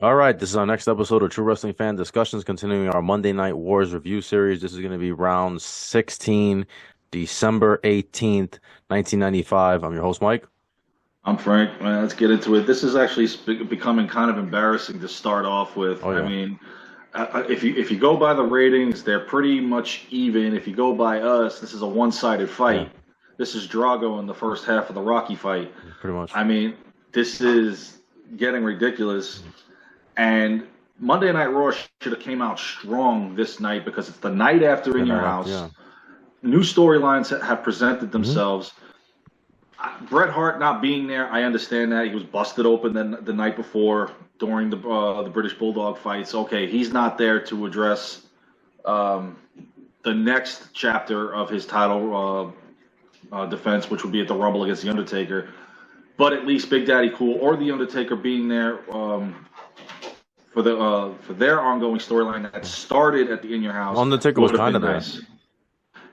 All right, this is our next episode of True Wrestling Fan Discussions, continuing our Monday Night Wars review series. This is going to be round 16, December 18th, 1995. I'm your host, Mike. I'm Frank. Let's get into it. This is actually becoming kind of embarrassing to start off with. Oh, I yeah. mean, if you go by the ratings, they're pretty much even. If you go by us, this is a one-sided Yeah, fight. This is Drago in the first half of the Rocky fight. pretty much. I mean, this is getting ridiculous. And Monday Night Raw should have came out strong this night because it's the night after The In Your night after, House. yeah. New storylines have presented Hmm. themselves. Bret Hart not being there, I understand that he was busted open the night before during the British Bulldog fights. Okay, he's not there to address um, the next chapter of his title defense, which would be at the Rumble against the Undertaker. But at least Big Daddy Cool or the Undertaker being there for their ongoing storyline that started at the In Your House Undertaker was would have kind been of there, nice.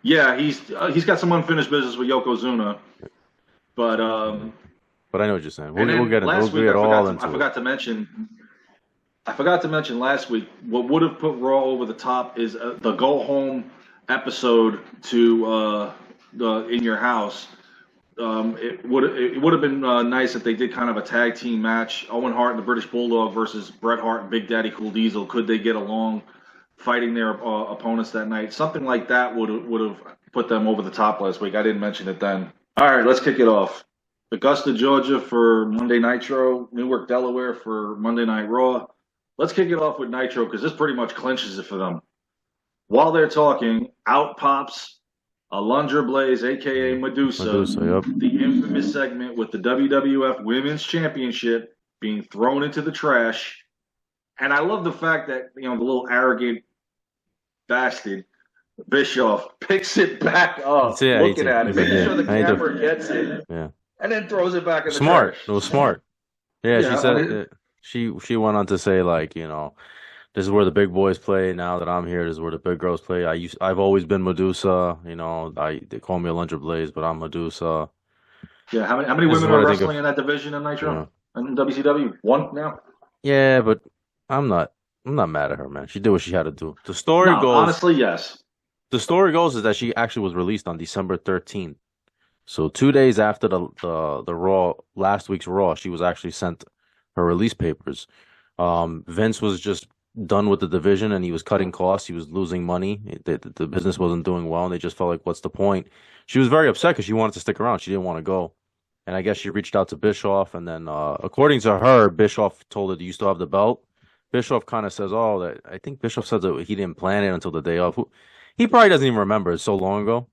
Yeah, he's got some unfinished business with Yokozuna, but but I know what you're saying. and We'll then get into last we'll week get all I into it. forgot to mention last week what would have put Raw over the top is the go home episode to the In Your House. It would have been nice if they did kind of a tag team match. Owen Hart and the British Bulldog versus Bret Hart and Big Daddy Cool Diesel. Could they get along, fighting their opponents that night? Something like that would have put them over the top last week. I didn't mention it then. All right, let's kick it off. Augusta, Georgia for Monday Nitro. Newark, Delaware for Monday Night Raw. Let's kick it off with Nitro because this pretty much clinches it for them. While they're talking, out pops Alundra Blaze, aka Medusa, Medusa, yep. the infamous segment with the WWF Women's Championship being thrown into the trash. And I love the fact that, the little arrogant bastard Bischoff picks it back up, Yeah, looking at it, making sure the I hate to, camera gets it, yeah. and then throws it back in the trash. Smart. It was smart. Yeah, she Yeah, said she went on to say, like, this is where the big boys play. Now that I'm here, this is where the big girls play. I've always been Medusa. They call me Alundra Blaze, but I'm Medusa. yeah. How many This is women what are I think of. wrestling in that division in Nitro Yeah, and WCW? One now. yeah, but I'm not. I'm not mad at her, man. She did what she had to do. No, honestly, yes. The story goes is that she actually was released on December 13th. So 2 days after the Raw last week's Raw, she was actually sent her release papers. Vince was just done with the division and he was cutting costs. He was losing money. The business wasn't doing well, and they just felt like, what's the point? She was very upset because she wanted to stick around. She didn't want to go. And I guess she reached out to Bischoff, and then according to her, Bischoff told her, "Do you still have the belt?" Bischoff kind of says, "Oh, that I think Bischoff said that he didn't plan it until the day of." He probably doesn't even remember. It's so long ago.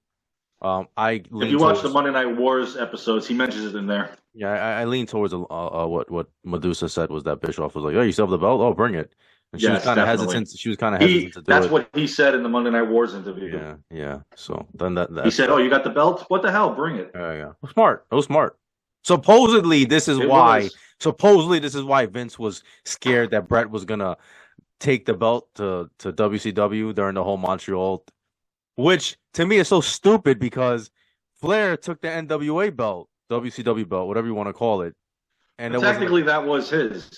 I If lean you watch the towards Monday Night Wars episodes, he mentions it in there. Yeah, I lean towards what Medusa said was that Bischoff was like, "Oh, you still have the belt? Oh, bring it." And she was Yes, kind of definitely. hesitant. She was kind of hesitant He to do that's it. what he said in the Monday Night Wars interview. Yeah, yeah. So then He that's said, "Oh, you got the belt? What the hell? Bring it." yeah. It was smart. It was smart. Supposedly, this is It why. was. Supposedly, this is why Vince was scared that Brett was gonna take the belt to WCW during the whole Montreal, which to me is so stupid because Flair took the NWA belt, WCW belt, whatever you want to call it, and But technically, that was his.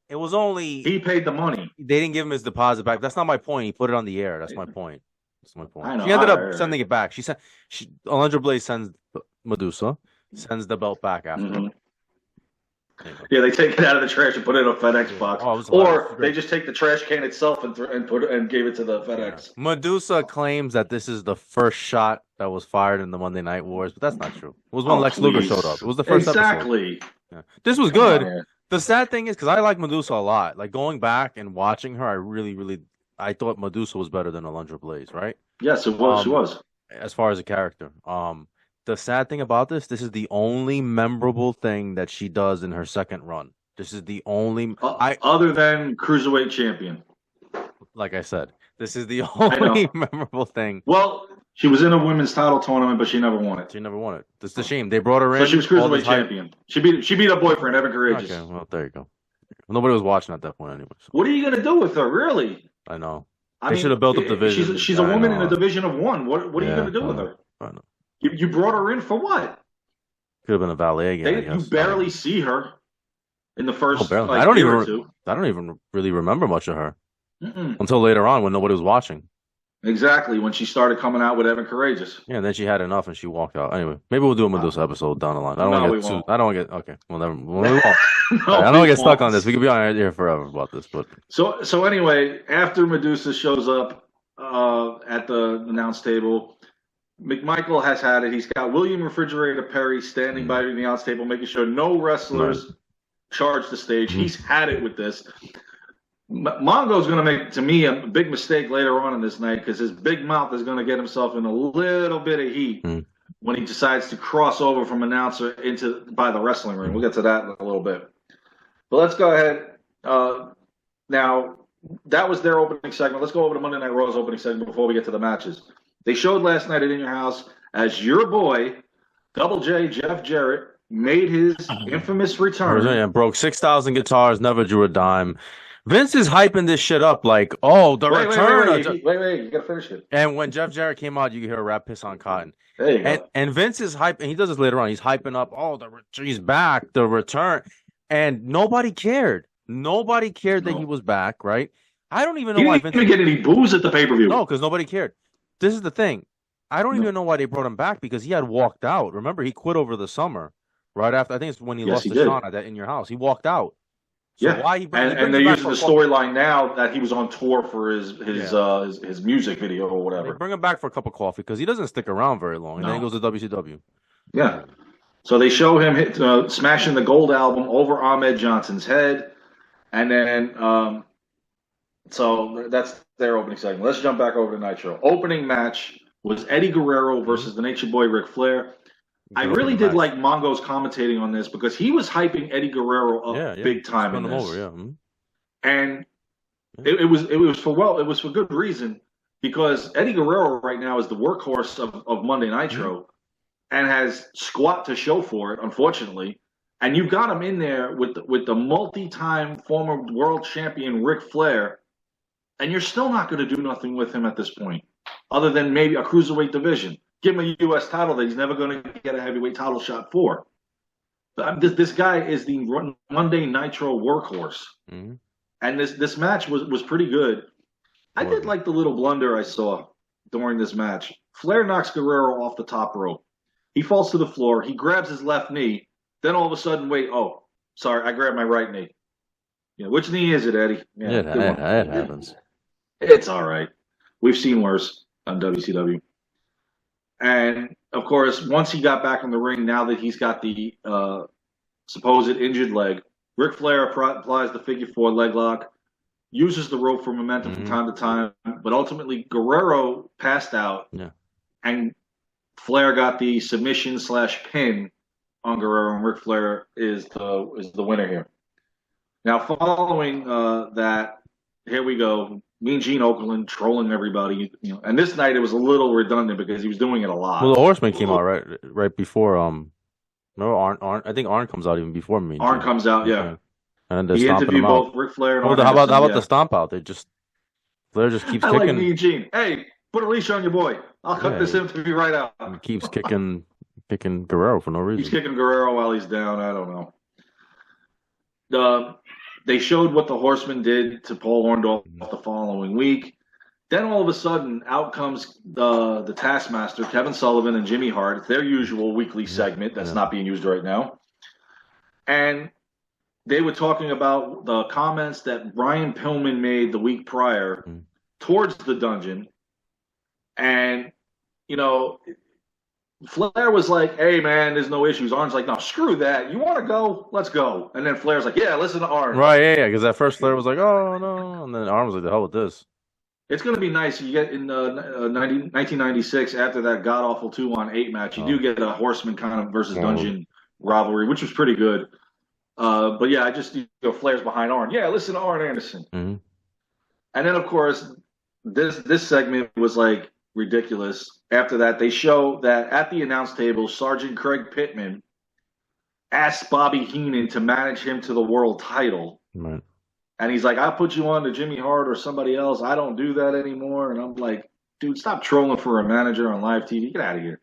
it was only He paid the money. they didn't give him his deposit back. That's not my point. He put it on the air. That's my point. That's my point. I know. She ended All up right. sending it back. Alundra Blaze sends Medusa, sends the belt back after. Mm-hmm. Anyway. Yeah, they take it out of the trash and put it in a FedEx box, Oh, it was or they great. just take the trash can itself and put it and gave it to the Yeah. FedEx. Medusa claims that this is the first shot that was fired in the Monday Night Wars, but that's not true. It was when Oh, Lex Luger please. showed up. It was the first episode. Exactly. Yeah. This was Come on good. here. The sad thing is, because I like Medusa a lot. Like going back and watching her, I really, I thought Medusa was better than Alundra Blaze, right? Yes, it was. She Um, was. as far as a character. The sad thing about this is the only memorable thing that she does in her second run. This is the only Other than cruiserweight champion. like I said, this is the I only know. memorable thing. Well, she was in a women's title tournament, but she never won it. She never won it. This is a shame. They brought her So in. she was all this cruiserweight hype. champion. She beat her boyfriend, Evan Courageous. Okay, well, there you go. Nobody was watching at that point anyway. So What are you gonna do with her, really? I know. I They mean, should have built up division. she's a I woman in a know. division of one. What are you Yeah, gonna do I with know. her? I know. You brought her in for what? Could have been a valet again, I You guess. barely see her. in the Oh, first barely. like year or two. I don't even really remember much of her Mm-mm. until later on when nobody was watching. Exactly, when she started coming out with Evan Courageous. Yeah, and then she had enough and she walked out. Anyway, maybe we'll do a Medusa episode down the line. I don't want No, to we get too. won't. I don't want to get. Okay, well, never. Well, we won't. All right, No, I don't we want to get stuck on won't. this. We could be on here forever about this, but So anyway, after Medusa shows up at the announce table, McMichael has had it. He's got William Refrigerator Perry standing by the announce table, making sure no wrestlers charge the stage. He's had it with this. Mongo's going to make, to me, a big mistake later on in this night because his big mouth is going to get himself in a little bit of heat when he decides to cross over from announcer into by the wrestling ring. We'll get to that in a little bit. But let's go ahead. Now, that was their opening segment. Let's go over to Monday Night Raw's opening segment before we get to the matches. They showed last night at In Your House as your boy, Double J, Jeff Jarrett, made his infamous return. and broke 6,000 guitars, never drew a dime. Vince is hyping this shit up like, oh, the return. Wait, you gotta finish it. And when Jeff Jarrett came out, you could hear a rap piss on cotton. There you go. And Vince is hyping, and he does this later on. He's hyping up, oh, he's back, the return. And nobody cared. Nobody cared that he was back, right? I don't even know why Vince didn't get any booze at the pay-per-view. No, because nobody cared. This is the thing. I don't even know why they brought him back because he had walked out. Remember, he quit over the summer, right after. I think it's when he lost to Shawn at that In Your House. He walked out. So why he and they're using the storyline now that he was on tour for his music video or whatever. They bring him back for a cup of coffee because he doesn't stick around very long, and then he goes to WCW. Yeah. So they show him smashing the Gold album over Ahmed Johnson's head, and then so that's their opening segment. Let's jump back over to Nitro. Opening match was Eddie Guerrero versus the Nature Boy Ric Flair. I really did like Mongo's commentating on this because he was hyping Eddie Guerrero up big time in this. And it was for good reason because Eddie Guerrero right now is the workhorse of Monday Nitro and has squat to show for it, unfortunately. And you got him in there with the multi-time former world champion Ric Flair, and you're still not going to do nothing with him at this point, other than maybe a cruiserweight division. Give him a U.S. title that he's never going to get a heavyweight title shot for. This guy is the Monday Nitro workhorse. And this match was pretty good. I did like the little blunder I saw during this match. Flair knocks Guerrero off the top rope. He falls to the floor. He grabs his left knee. Then all of a sudden, sorry, I grabbed my right knee. Yeah, which knee is it, Eddie? Yeah, it happens. It's all right. We've seen worse on WCW. And, of course, once he got back in the ring, now that he's got the supposed injured leg, Ric Flair applies the figure four leg lock, uses the rope for momentum from time to time, but ultimately Guerrero passed out, and Flair got the submission/pin on Guerrero, and Ric Flair is the winner here. Now, following that, here we go. Mean Gene Okerlund trolling everybody, and this night it was a little redundant because he was doing it a lot. Well, the Horseman came out right before. Remember Arn? I think Arn comes out even before me. Arn comes out, yeah. And then he interviewed both Ric Flair and Arn. How about the stomp out? Flair just keeps kicking. I like Mean Gene. Hey, put a leash on your boy. I'll cut this interview right out. He keeps kicking Guerrero for no reason. He's kicking Guerrero while he's down. I don't know. They showed what the Horsemen did to Paul Orndorff the following week. Then all of a sudden, out comes the Taskmaster, Kevin Sullivan and Jimmy Hart. It's their usual weekly segment that's not being used right now. And they were talking about the comments that Brian Pillman made the week prior towards the Dungeon. And, Flair was like, hey, man, there's no issues. Arn's like, no, screw that. You want to go? Let's go. And then Flair's like, yeah, listen to Arn. Right, yeah, because at first Flair was like, oh, no. And then Arn was like, the hell with this. It's going to be nice. You get in 1996, after that god-awful 2-on-8 match, you do get a Horseman kind of versus Dungeon rivalry, which was pretty good. But, yeah, Flair's behind Arn. Yeah, listen to Arn Anderson. And then, of course, this segment was, like, ridiculous. After that, they show that at the announce table, Sergeant Craig Pittman asked Bobby Heenan to manage him to the world title. Right. And he's like, I'll put you on to Jimmy Hart or somebody else. I don't do that anymore. And I'm like, dude, stop trolling for a manager on live TV. Get out of here.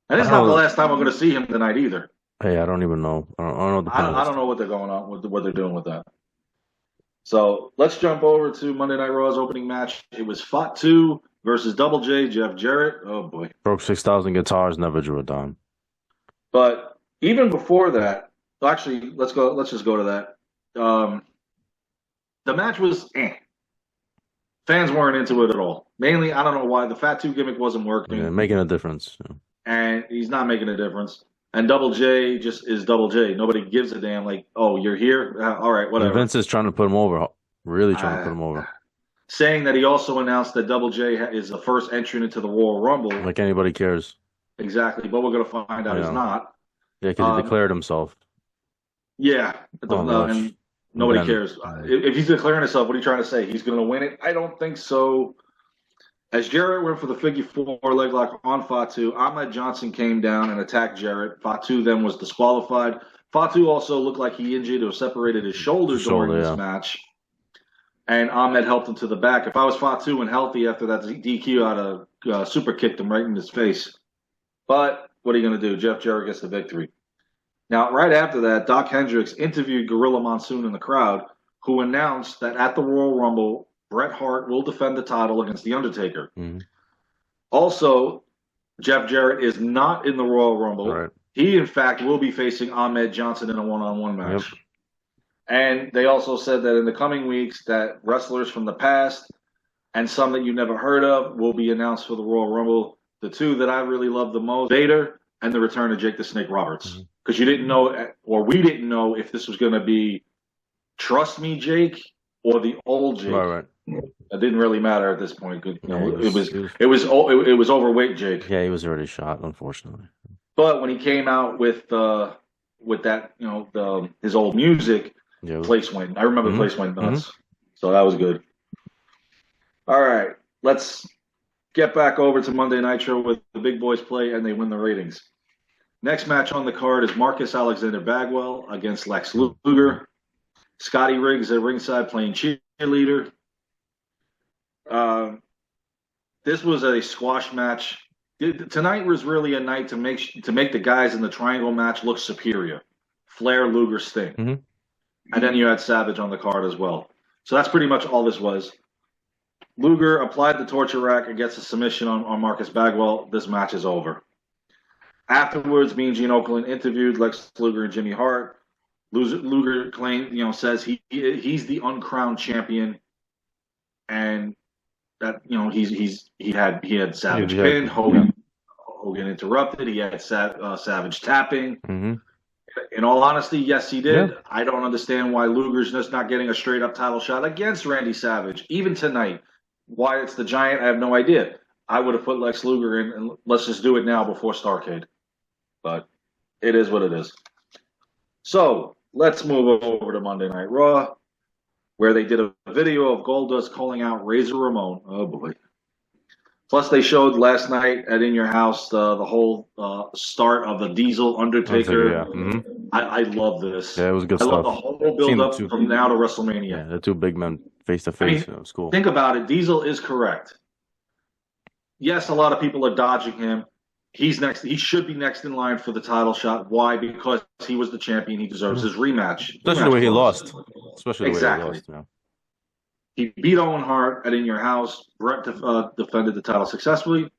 And it's not the last time I'm going to see him tonight either. Hey, I don't even know. I don't know the I panelists. don't know what they're going on with what they're doing with that. So let's jump over to Monday Night Raw's opening match. It was Fatu versus Double J, Jeff Jarrett. Oh boy! Broke 6,000 guitars, never drew a dime. But even before that, actually, let's go. Let's just go to that. The match was fans weren't into it at all. Mainly, I don't know why the Fatu gimmick wasn't Yeah, working, making a difference. Yeah. and he's not making a difference. And Double J just is Double J. Nobody gives a damn. Like, oh, you're here. All right, And whatever. Vince is trying to put him over, really trying to put Uh, him over. Saying that he also announced that Double J is the first entrant into the Royal Rumble. Like anybody cares. Exactly, but we're going to find out he's Yeah, not. yeah, because he declared himself. Yeah, Oh gosh, and nobody then cares. If he's declaring himself, what are you trying to say? He's going to win it? I don't think so. As Jarrett went for the figure four leg lock on Fatu, Ahmed Johnson came down and attacked Jarrett. Fatu then was disqualified. Fatu also looked like he injured or separated his shoulder during this match. And Ahmed helped him to the back. If I was Fatu and healthy after that DQ, I'd have super kicked him right in his face. But what are you going to do? Jeff Jarrett gets the victory. Now, right after that, Doc Hendricks interviewed Gorilla Monsoon in the crowd, who announced that at the Royal Rumble, Bret Hart will defend the title against The Undertaker. Mm-hmm. Also, Jeff Jarrett is not in the Royal Rumble. Right. He, in fact, will be facing Ahmed Johnson in a one-on-one match. Yep. And they also said that in the coming weeks that wrestlers from the past and some that you never heard of will be announced for the Royal Rumble. The two that I really love the most, Vader and the return of Jake the Snake Roberts. Because you didn't know, or we didn't know, if this was going to be Trust Me Jake or the old Jake. Right. It didn't really matter at this point. It was overweight Jake. Yeah, he was already shot, unfortunately. But when he came out with that, his old music, place went. I remember the place went nuts. So that was good. All right, let's get back over to Monday Nitro with the big boys play and they win the ratings. Next match on the card is Marcus Alexander Bagwell against Lex Luger. Scotty Riggs at ringside playing cheerleader. This was a squash match. Tonight was really a night to make the guys in the triangle match look superior. Flair, Luger, Sting. And then you had Savage on the card as well. So that's pretty much all this was. Luger applied the torture rack and gets a submission on Marcus Bagwell. This match is over. Afterwards, Mean Gene Okerlund interviewed Lex Luger and Jimmy Hart. Luger says he's the uncrowned champion, and that he had Savage pinned. Hogan interrupted. He had Savage tapping. In all honesty, yes, he did. Yeah. I don't understand why Luger's just not getting a straight up title shot against Randy Savage, even tonight. Why it's the Giant, I have no idea. I would have put Lex Luger in, and let's just do it now before Starrcade. But it is what it is. So let's move over to Monday Night Raw, where they did a video of Goldust calling out Razor Ramon. Oh boy. Plus, they showed last night at In Your House the whole start of the Diesel Undertaker. Yeah. I love this. Yeah, it was good stuff. I love the whole build-up from now to WrestleMania. Yeah, the two big men face-to-face. It was cool. Think about it. Diesel is correct. Yes, a lot of people are dodging him. He's next. He should be next in line for the title shot. Why? Because he was the champion. He deserves his rematch. Especially the way he lost. Especially the way he lost. Yeah. He beat Owen Hart at In Your House. Bret defended the title successfully.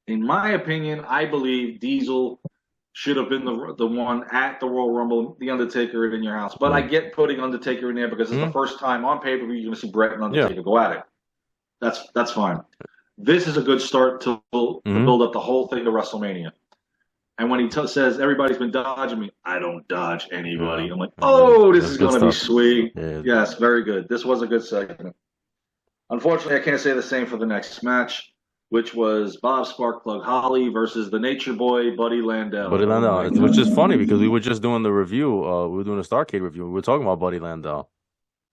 In my opinion, I believe Diesel should have been the one at the Royal Rumble, the Undertaker at In Your House. But I get putting Undertaker in there because it's the first time on pay-per-view you're going to see Bret and Undertaker go at it. That's fine. This is a good start to build up the whole thing to WrestleMania. And when he says, everybody's been dodging me, I don't dodge anybody. I'm like, oh, this is going to be sweet. Yeah. Yes, very good. This was a good segment. Unfortunately, I can't say the same for the next match, which was Bob Sparkplug Holly versus the Nature Boy, Buddy Landel. Buddy Landel, which is funny because we were just doing the review. We were doing a Starrcade review. We were talking about Buddy Landel.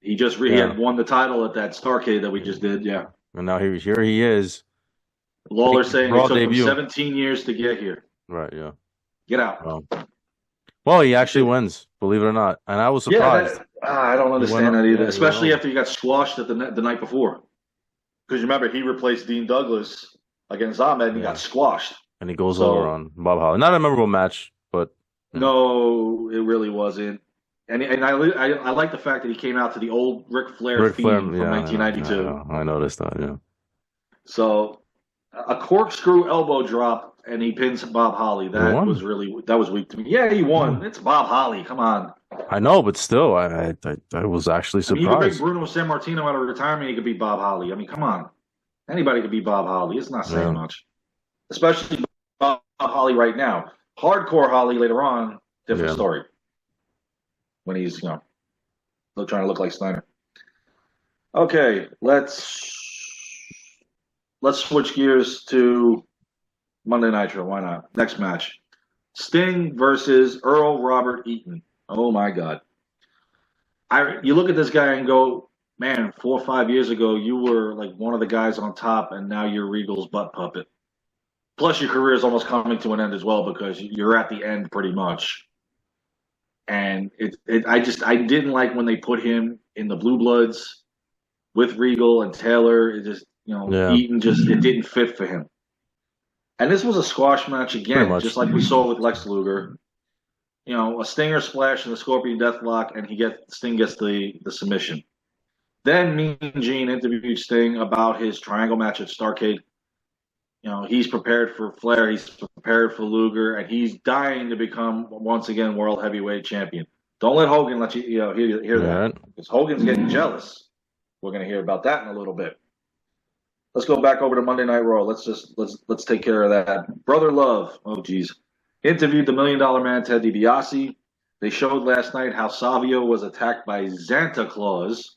He just he had won the title at that Starrcade that we just did, yeah. And now here he is. Lawler saying it took him 17 years to get here. Right, yeah. Get out. Well, he actually wins, believe it or not. And I was surprised. Yeah, I don't understand that either, especially after he got squashed at the night before. Because remember, he replaced Dean Douglas against Ahmed, and he got squashed. And he goes over on Bob Holly. Not a memorable match, but No, it really wasn't. And I like the fact that he came out to the old Ric Flair Ric Flair, theme from yeah, I know, 1992. I noticed that, yeah. So a corkscrew elbow drop and he pins Bob Holly. He won. That was weak to me. Yeah, he Yeah. won. It's Bob Holly. Come on. I know, but still, I was actually I mean, you could bring surprised. Bruno Sammartino out of retirement. He could beat Bob Holly. I mean, come on. Anybody could beat Bob Holly. It's not saying Yeah, much, especially Bob Holly right now. Hardcore Holly later on, different yeah. story. When he's still trying to look like Steiner. Okay, let's switch gears to Monday Nitro. Why not? Next match: Sting versus Earl Robert Eaton. Oh my God! You look at this guy and go, man, 4 or 5 years ago you were like one of the guys on top, and now you're Regal's butt puppet. Plus, your career is almost coming to an end as well because you're at the end pretty much. And I didn't like when they put him in the Blue Bloods with Regal and Taylor. It just, Yeah, Eaton it didn't fit for him. And this was a squash match pretty again, much. just like we saw with Lex Luger. A Stinger splash and the Scorpion Deathlock, and Sting gets the submission. Then Mean Gene interviewed Sting about his triangle match at Starrcade. He's prepared for Flair, he's prepared for Luger, and he's dying to become once again world heavyweight champion. Don't let Hogan let you, hear Yeah, that because Hogan's getting jealous. We're going to hear about that in a little bit. Let's go back over to Monday Night Raw. Let's take care of that. Brother Love, oh geez, interviewed the $1 Million Man Ted DiBiase. They showed last night how Savio was attacked by Santa Claus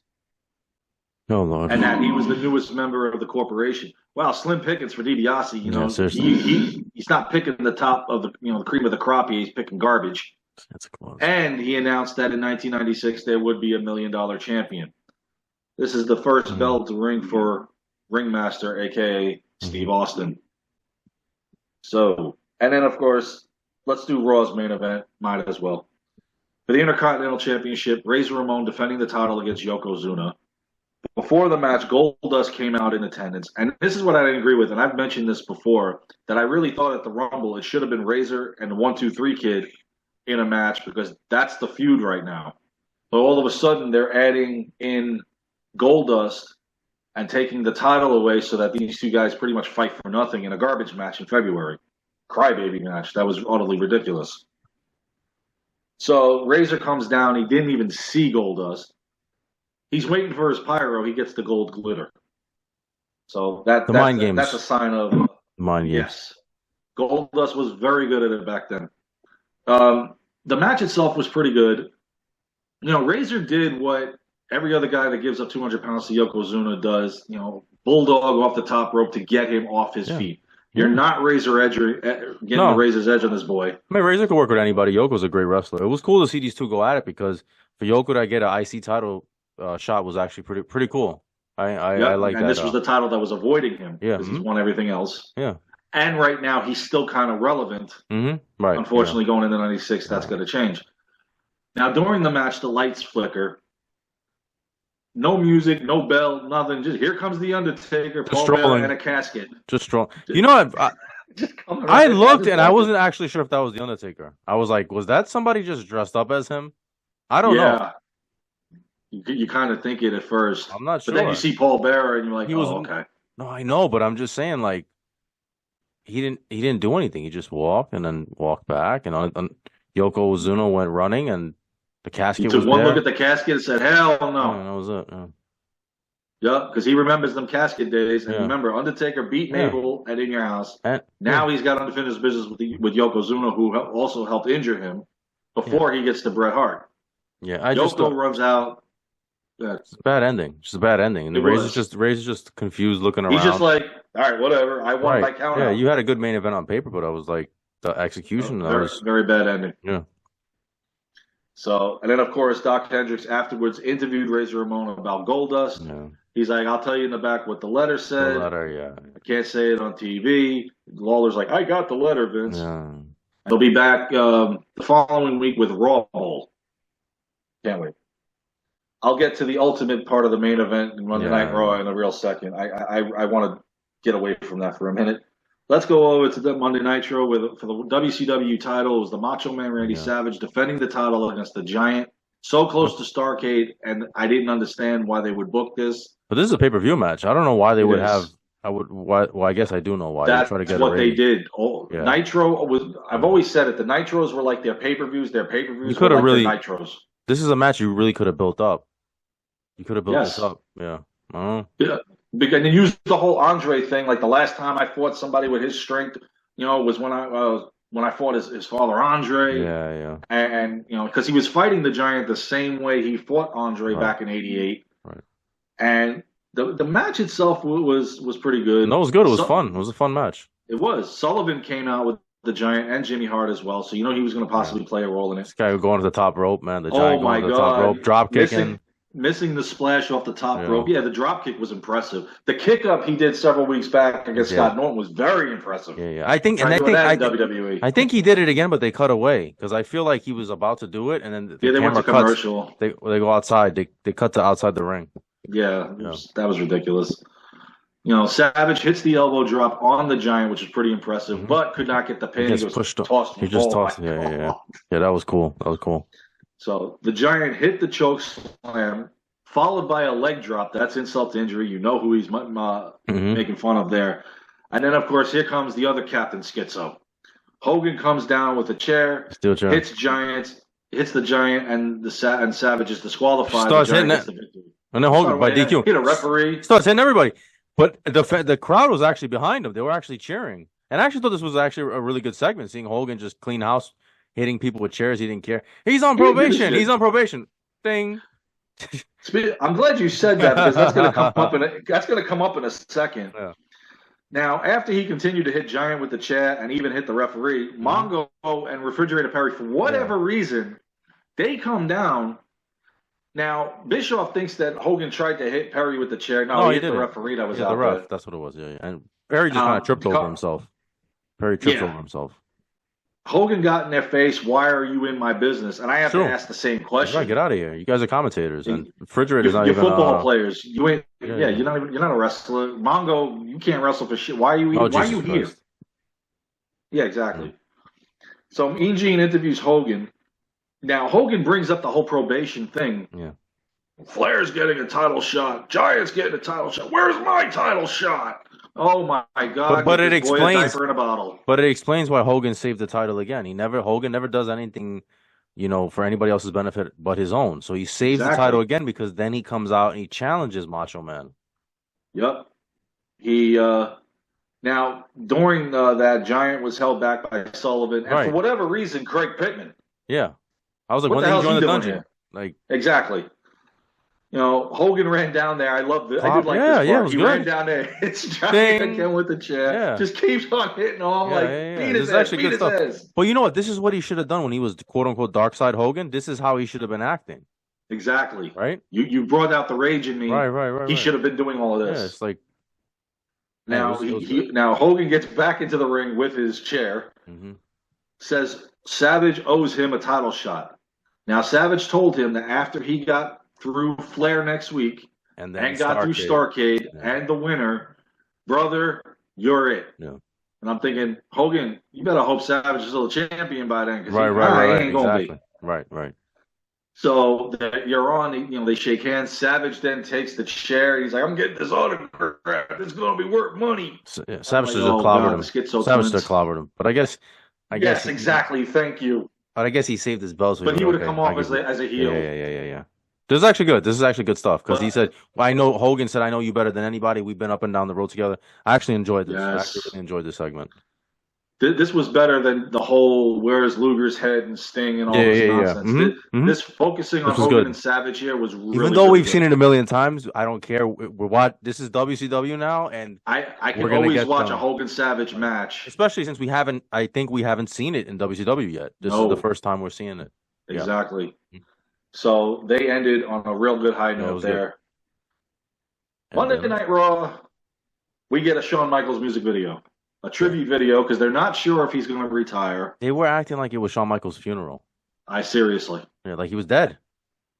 oh Lord. and that he was the newest member of the corporation. Wow, slim pickings for DiBiase. Yeah, seriously. He's not picking the top of the the cream of the crop. He's picking garbage. That's close. And he announced that in 1996 there would be a $1 Million champion. This is the first belt to ring for Ringmaster, aka Steve Austin. So, and then of course, let's do Raw's main event. Might as well. For the Intercontinental Championship, Razor Ramon defending the title against Yokozuna. Before the match, Goldust came out in attendance. And this is what I didn't agree with, and I've mentioned this before, that I really thought at the Rumble it should have been Razor and the 1-2-3 Kid in a match because that's the feud right now. But all of a sudden, they're adding in Goldust and taking the title away so that these two guys pretty much fight for nothing in a garbage match in February. Crybaby match. That was utterly ridiculous. So Razor comes down. He didn't even see Goldust. He's waiting for his pyro. He gets the gold glitter. So The mind games. that's a sign of Mind games. yes. Goldust was very good at it back then. The match itself was pretty good. Razor did what every other guy that gives up 200 pounds to Yokozuna does. Bulldog off the top rope to get him off his feet. You're not getting the Razor's edge on this boy. I mean, Razor could work with anybody. Yoko's a great wrestler. It was cool to see these two go at it because for Yoko to get an IC title shot was actually pretty cool. I like that. And this was the title that was avoiding him because he's won everything else. Yeah. And right now he's still kind of relevant. Mm-hmm. Right. Unfortunately, going into 96, that's going to change. Now, during the match, the lights flicker. No music, no bell, nothing. Just here comes the Undertaker, Paul Bearer, and a casket. Just strong. I looked and I wasn't actually sure if that was the Undertaker. I was like, was that somebody just dressed up as him? I don't know. You kind of think it at first. I'm not sure. But then you see Paul Bearer and you're like, okay. No, I know, but I'm just saying, like, he didn't do anything. He just walked and then walked back, and Yokozuna went running, and the casket was there. He took one look at the casket and said, hell no. Yeah, that was it. Yeah, because he remembers them casket days. And remember, Undertaker beat Mabel at In Your House. Now he's got unfinished business with Yokozuna, who also helped injure him before he gets to Bret Hart. Yeah, Yoko runs out. It's a bad ending. Just a bad ending. And Razor's just confused, looking around. He's just like, all right, whatever. I won by count. Yeah, you had a good main event on paper, but I was like, the execution. Very bad ending. Yeah. So, and then of course, Doc Hendricks afterwards interviewed Razor Ramon about Goldust. Yeah. He's like, I'll tell you in the back what the letter said. The letter, yeah. I can't say it on TV. Lawler's like, I got the letter, Vince. Yeah. He'll be back the following week with Raw Bowl. Can't wait. I'll get to the ultimate part of the main event in Monday Night Raw in a real second. I want to get away from that for a minute. let's go over to the Monday Nitro for the WCW title. It was the Macho Man Randy Yeah. Savage defending the title against the Giant. So close to Starrcade, and I didn't understand why they would book this. But this is a pay-per-view match. I don't know why they It would have. is. I would. Why? Well, I guess I do know why they try to That's get a what they rating. did. Oh, Yeah. Nitro was. I've Yeah. always said it. The Nitros were like their pay-per-views. Their You pay-per-views were could have like their really. Nitros. This is a match you really could have built up. You could have built this Yes. up. Yeah. I don't know. Yeah. Because they used the whole Andre thing. Like the last time I fought somebody with his strength, was when I fought his father Andre. Yeah. Yeah. And because he was fighting the Giant the same way he fought Andre Right. back in '88, Right. and the match itself was pretty good. No, it was good. It was fun. It was a fun match. It was. Sullivan came out with the Giant and Jimmy Hart as well, so he was going to possibly play a role in it. This guy going to the top rope, man. The Giant Oh my going to the top God. rope, drop kicking. Missing the splash off the top Yeah. rope. Yeah, the drop kick was impressive. The kick up he did several weeks back against Yeah. Scott Norton was very impressive. Yeah. Yeah. I think, and Try I doing think, that in I, WWE. I think he did it again, but they cut away because I feel like he was about to do it, and then the Yeah, they went camera to cuts. commercial. They go outside. They cut to outside the ring. Yeah, Yeah. that was ridiculous. Savage hits the elbow drop on the Giant, which is pretty impressive, Mhm. but could not get the pin. He He just was pushed him. tossed. He just Oh, tossed. my Yeah. God. Yeah. That was cool. That was cool. So the Giant hit the choke slam, followed by a leg drop. That's insult to injury. You know who he's Mhm. making fun of there. And then, of course, here comes the other Captain Schizo. Hogan comes down with a chair, Steel chair. hits the Giant, and Savage is disqualified. Starts the Giant hitting gets the victory. And then Hogan by DQ. Hit a referee. Starts hitting everybody. But the crowd was actually behind him. They were actually cheering. And I actually thought this was actually a really good segment, seeing Hogan just clean house, hitting people with chairs. He didn't care. He's on He didn't give a probation. shit. He's on probation. Ding. I'm glad you said that because that's going to come up in a second. Yeah. Now, after he continued to hit Giant with the chair and even hit the referee, Mongo and Refrigerator Perry, for whatever reason, they come down. Now, Bischoff thinks that Hogan tried to hit Perry with the chair. No, he hit the didn't. referee that was Yeah, out the ref. there. That's what it was. Yeah. And Perry just kind of tripped over himself. Perry tripped over himself. Hogan got in their face, why are you in my business? And I have to ask the same question. Right, get out of here. You guys are commentators. And Refrigerator's not You're even football players. You ain't. Yeah. You're not a wrestler. Mongo, you can't wrestle for shit. Why are you? Why are you here? Christ. Yeah, exactly. So Mean Gene interviews Hogan. Now Hogan brings up the whole probation thing. Yeah. Flair's getting a title shot. Giant's getting a title shot. Where's my title shot? Oh my God! But it This boy a explains. diaper in a bottle. But it explains why Hogan saved the title again. Hogan never does anything, for anybody else's benefit but his own. So he saves the title again because then he comes out and he challenges Macho Man. Yep. He now during that, Giant was held back by Sullivan, and for whatever reason, Craig Pittman. Yeah, I was like, What when the did he hell's join he the doing dungeon? here? Like Exactly. Hogan ran down there. I loved it. I Pop- did like yeah, this part. yeah, it was He good. ran down there. It's Giant Ding. again with the chair. Yeah. Just keeps on hitting on beat This his is ass, actually beat good his stuff. ass. But you know what? This is what he should have done when he was quote unquote Dark Side Hogan. This is how he should have been acting. Exactly. Right? You brought out the rage in me. Right. He should have been doing all of this. Yeah, it's like Now it was now Hogan gets back into the ring with his chair. Says Savage owes him a title shot. Now Savage told him that after he got through Flair next week and got through Starrcade and the winner, brother, you're it. Yeah. And I'm thinking, Hogan, you better hope Savage is still a champion by then. Right. Ain't gonna Exactly. be. Right. So you're on, they shake hands. Savage then takes the chair. He's like, I'm getting this autograph. It's going to be worth money. Savage should have oh, clobbered God, him. the Schizo Savage should twins. have clobbered him. But I guess. Yes, exactly. Thank you. But I guess he saved his belt. So But he would have okay. come off as a heel. Yeah. This is actually good. This is actually good stuff because he said, Hogan said, I know you better than anybody. We've been up and down the road together. I actually enjoyed this. Yes. I actually really enjoyed this segment. This was better than the whole where's Luger's head and Sting and all this nonsense. This focusing on Hogan good. and Savage here was really Even though good. we've seen it a million times, I don't care. This is WCW now, and I can always watch a Hogan Savage match, especially since I think we haven't seen it in WCW yet. This is the first time we're seeing it. Exactly. Yeah. So they ended on a real good high note there. Monday Night Raw, we get a Shawn Michaels music video. A tribute video because they're not sure if he's going to retire. They were acting like it was Shawn Michaels' funeral. Seriously. Yeah, like he was dead.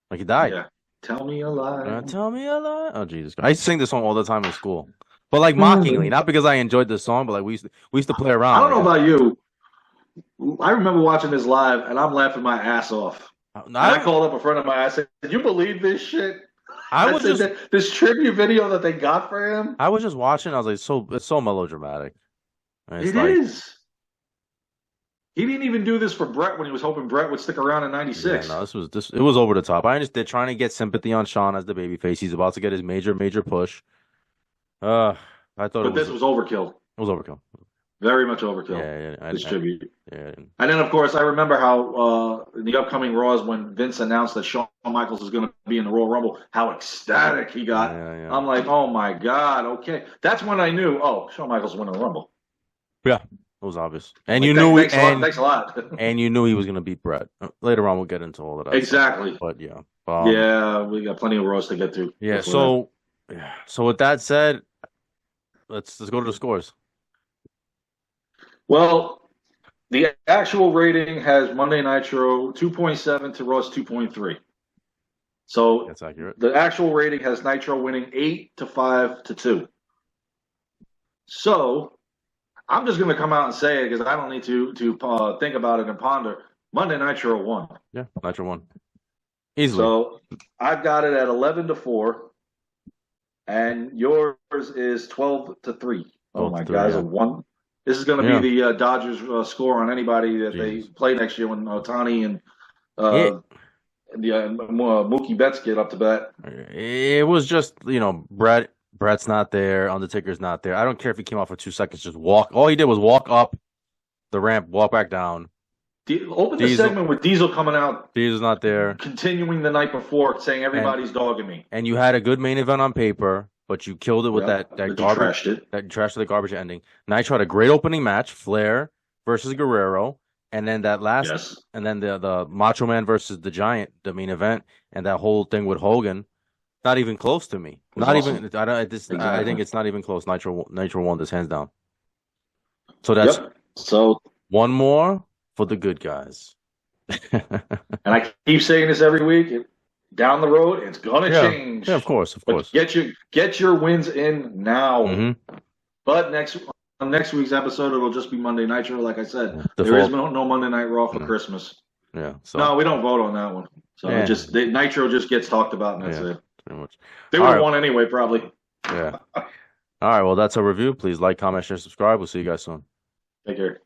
Like he died. Yeah. Tell me a lie. Tell me a lie. Oh, Jesus. I used to sing this song all the time in school. but like mockingly, not because I enjoyed the song, but like we used to play I around. don't Like know about you. I remember watching this live, and I'm laughing my ass off. And I I called up a friend of mine. I said, "Did you believe this shit?" I I was said just that this tribute video that they got for him. I was just watching. I was like, it's so melodramatic. And it's It like, is. He didn't even do this for Brett when he was hoping Brett would stick around in yeah, '96. no, this it was over the top. I understand they're trying to get sympathy on Shawn as the babyface. He's about to get his major push. Uh, I thought But this was overkill. it was overkill. Very much overkill. Yeah, yeah, This tribute. yeah, And then, of course, I remember how in the upcoming Raws when Vince announced that Shawn Michaels was going to be in the Royal Rumble, how ecstatic he got. yeah. I'm like, oh my God, okay. That's when I knew, oh, Shawn Michaels winning the Rumble. Yeah, it was obvious, and Like, you knew, thanks a lot. and you knew he was gonna beat Brett. Later on, we'll get into all of that. Exactly. Stuff. But yeah, yeah, we got plenty of Raws to get to. yeah. So with that said, let's go to the scores. Well, the actual rating has Monday Nitro 2.7 to Raw's 2.3. So That's accurate. the actual rating has Nitro winning 8 to 5 to 2. So I'm just going to come out and say it because I don't need to think about it and ponder. Monday Nitro won. Yeah, Nitro won easily. So I've got it at 11 to 4, and yours is 12 to 3. Oh my God, yeah. one. This is going to be the Dodgers score on anybody that they play next year when Ohtani and Mookie Betts get up to bat. It was just, Brett's not there, Undertaker's not there. I don't care if he came out for 2 seconds, just walk. All he did was walk up the ramp, walk back down. Open the segment with Diesel coming out. Diesel's not there. Continuing the night before, saying everybody's dogging me. And you had a good main event on paper, but you killed it with that garbage. Trashed it. That trashed the garbage ending. Nitro had a great opening match, Flair versus Guerrero, and then that last, and then the Macho Man versus the Giant, the main event, and that whole thing with Hogan, not even close to me. Not awesome. Even. I think it's not even close. Nitro won this hands down. So that's so one more for the good guys. And I keep saying this every week. Down the road, it's gonna change. Yeah, of course. But get your wins in now. Mm-hmm. But on next week's episode, it'll just be Monday Nitro. Like I said, there is no Monday Night Raw for Christmas. Yeah. So. No, we don't vote on that one. So Nitro just gets talked about, and that's it. Pretty much. They would have won anyway, probably. Yeah. All right. Well, that's our review. Please like, comment, share, subscribe. We'll see you guys soon. Take care.